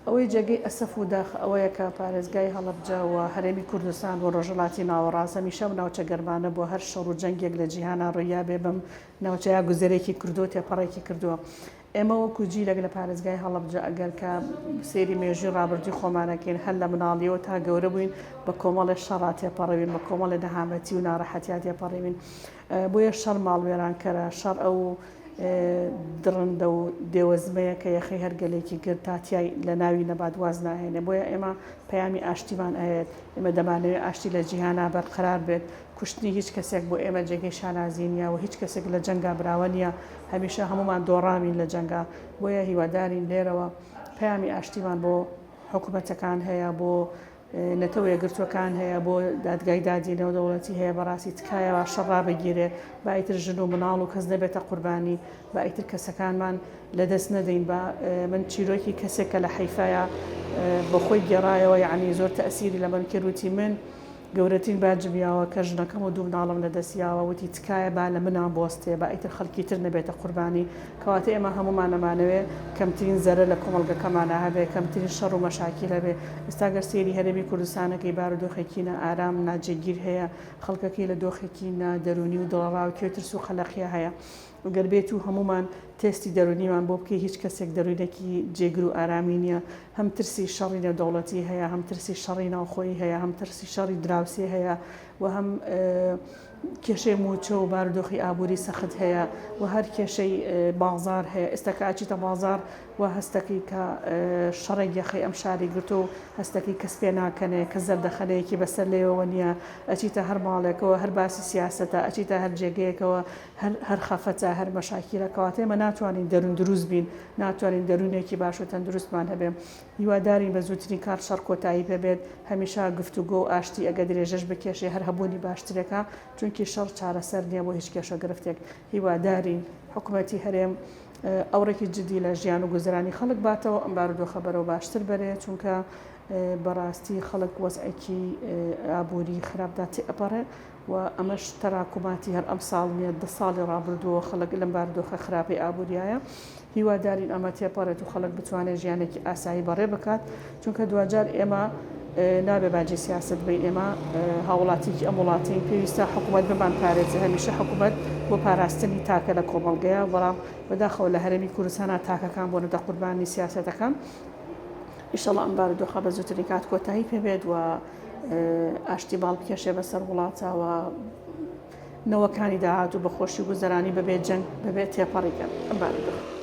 ئەوەی جێگەی ئەسەف و داخ ئەوەیە کە پارێزگای هەڵەبجە و هەرێمی کوردستان بۆ ڕۆژهەڵاتی ناوەڕاست هەمیشە ناوچە گەرمانە بۆ هەر شەڕ و جەنگێک لە جیهانە ڕوویا بێ بم ناوچەیە گوزەرێکی کردو تێپەڕێکی کردووە. ئێمە وەکو جیلێک لە پارێزگای هەڵەبجە ئەگەر کە سێری مێژووی ڕابردووی خۆمانەکەین هەر لە مناڵیەوە تا گەورە بووین بە کۆمەڵی شەڕا تێپەڕەوین بە کۆمەڵی نەهامەتی و ناڕەحەتیا تێپەڕێوین بۆیە شەڕ ماڵوێرانکەرە شەڕ ئەو درڕندە و دێوەزمەیە کە یەخی هەرگەلێکی گر تاتیای لە ناوی نەبات واز ناهێنێ بۆیە ئێمە پەیامی ئاشتیمان ئەوێت ئێمە دەمانەوێت ئاشتی لە جیهانە بەرقرار بێت کوشتنی هیچ کەسێک بۆ ئێمە جێگەی شانازی نیە و هیچ کەسێک لە جەنگا براوە نیە هەمیشە هەمومان دۆڕامین لە جەنگا بۆیە هیوادارین لێرەوە پەیامی ئاشتیمان بۆ حکوومەتەکان هەیە بۆ نەتەوە یەکگرتوەکان هەیە بۆ دادگای دادی نێودەوڵەتی هەیە بەڕاستی تکایەوە شەڕا بگیرێ با ئیتر ژن و مناڵ و کەس نەبێتە قوربانی با ئیتر کەسەکانمان لەدەست نەدەین بە من چیرۆکی کەسێکە لە حیفایە بە خۆی گێڕایەوە یعنی زۆر تەئسیری لە من کردوتی من گەورەترین باجبیاوە کە ژنەکەم و دوو مناڵم لەدەستیاوە وتی تکایە با لە منان بۆستێ با ئیتر خەڵکی تر نەبێتە قوربانی کەواتە ئێمە هەمومان ئەمانەوێ کەمترین زەرە لە کۆمەڵگەکەمانە هەبێ کەمترین شەڕ و مەشاکیل هەبێ ئێستا گەر سێری هەرێمی کوردستانەکەی بارودۆخێکی ئارام ناجێگیر هەیە خەڵکەکەی لە دۆخێکی نادەرونی و دڵڕاوکێ ترس و خەلەقیە هەیە گەر بێت و هەمومان تێستی دەرونیمان بۆ بکەی هیچ کەسێک دەروونێکی جێگر و ئارامی نییە هەم ترسی شەڕی نێودەوڵەتی هەیە هەم ترسی شەڕی ناوخۆی هەیە هەم ترسی شەڕی دراوسی هەیە و هەم کێشەی موچە و بارودۆخی ئابووری سەخت هەیە و هەر کێشەی بازار هەیە ئێستاکە ئاچیتە بازار و هەستەکەی کە شەڕێک یەخی ئەم شاری گرتو و هەستەکەی کەس پێ ناکەنێ کە زەردەخەنەیەکی بەسەر لێەوە نییە ئەچیتە هەر ماڵێکەوە هەر باسی سیاسەتە ئەچیتە هەر جێگەیەکەوە هەر خەفەتە هەر مەشاکیلە کەواتە ئێمە ناتوانین دەرون دروست بین ناتوانین دەرونێکی باش و تەندروستمان هەبێ هیوادارین بە زووترین کار شەڕ کۆتایی پێبێت هەمیشە گفتوگۆ و ئاشتی ئەگە درێژەش بکێشێ هەر هەبوونی باشترێکە چونکی شەڕ چارەسەر نییە بۆ هیچ کێشە گرفتێک هیوادارین حکوومەتی هەرێم ئەوڕێکی جدی لە ژیان و گوزرانی خەڵک باتەوە ئەم بارودۆخە بەرەو باشتر بەرێ چونکە بەڕاستی خەڵک وەزعێکی ئابووری خراپدا تێئەپەڕێ و ئەمەش تەراکوماتی هەر ئەم ساڵ نیە دە ساڵی ڕابردووە خەڵک لەم بارودۆخە خراپی ئابووریایە هیوادارین ئەمە تێپەڕێت و خەڵک بتوانێت ژیانێکی ئاسایی بەڕێ بکات چونکە دوجار ئێمە نابێ باجی سیاست بین ئێمە هاوڵاتیکی ئەم وڵاتین پێویستە حکوومەت بمان پارێزە هەمیشە حکوومەت بۆ پاراستنی تاکە لە کۆمەڵگەیە بەڵام بەداخەوە لە هەرێمی کوردستانە تاکەکان بۆ نەدە قوربانی سیاسەتەکان ئیشەڵا ئەم بارودۆخە بە زووترین کات کۆتایی پێبێت و ئاشتی باڵ بکێشێ بەسەر وڵاتەوە نەوەکانی داهات و بەخۆشی گوزەرانی بەبێت جەنگ بەبێت تێپەڕیکەن ئەم بارودۆخە